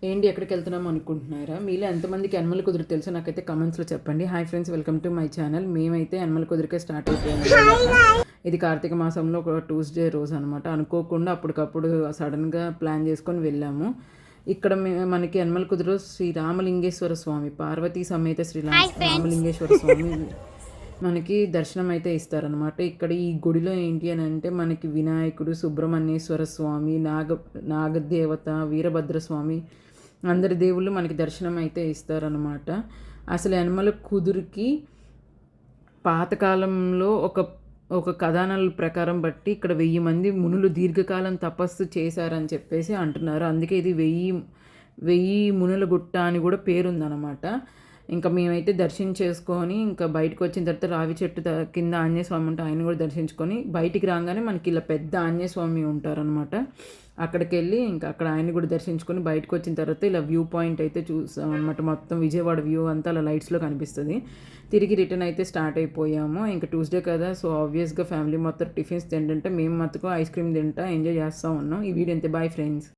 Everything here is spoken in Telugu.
ఏంటి ఎక్కడికి వెళ్తున్నాం అనుకుంటున్నారా? మీలో ఎంతమందికి యనమల కుదురు తెలుసో నాకైతే కమెంట్స్లో చెప్పండి. Hi friends, welcome to my channel. మేమైతే యనమల కుదురుకే స్టార్ట్ అయిపోయాము. ఇది కార్తీక మాసంలో ఒక ట్యూస్డే రోజు అనమాట. అనుకోకుండా అప్పటికప్పుడు సడన్గా ప్లాన్ చేసుకొని వెళ్ళాము. ఇక్కడ మనకి యనమల కుదురు శ్రీ రామలింగేశ్వర స్వామి, పార్వతీ సమేత రామలింగేశ్వర స్వామి మనకి దర్శనం అయితే ఇస్తారనమాట. ఇక్కడ ఈ గుడిలో ఏంటి అని అంటే మనకి వినాయకుడు, సుబ్రహ్మణ్యేశ్వర స్వామి, నాగదేవత, వీరభద్రస్వామి, అందరి దేవుళ్ళు మనకి దర్శనం అయితే ఇస్తారనమాట. అసలు యనమల కుదురుకి పాతకాలంలో ఒక కథనాల ప్రకారం బట్టి ఇక్కడ 1000 మంది మునులు దీర్ఘకాలం తపస్సు చేశారని చెప్పేసి అంటున్నారు. అందుకే ఇది 1000 మునుల గుట్ట అని కూడా పేరుందనమాట. ఇంకా మేమైతే దర్శించేసుకొని ఇంకా బయటకు వచ్చిన తర్వాత రావి చెట్టు కింద ఆంజనేయ స్వామి ఉంటే ఆయన కూడా దర్శించుకొని బయటికి రాగానే మనకి ఇలా పెద్ద ఆంజనేయ స్వామి ఉంటారనమాట. అక్కడికి వెళ్ళి ఇంకా అక్కడ ఆయన కూడా దర్శించుకొని బయటకు వచ్చిన తర్వాత ఇలా వ్యూ పాయింట్ అయితే చూసాం అనమాట. మొత్తం విజయవాడ వ్యూ అంతా అలా లైట్స్లో కనిపిస్తుంది. తిరిగి రిటర్న్ అయితే స్టార్ట్ అయిపోయాము. ఇంకా ట్యూస్డే కదా, సో ఆబ్వియస్గా ఫ్యామిలీ మొత్తం టిఫిన్స్ తింటుంటే మేము మట్టుకు ఐస్ క్రీమ్ తింటా ఎంజాయ్ చేస్తూ ఉన్నాం. ఈ వీడియో అంతే. Bye friends.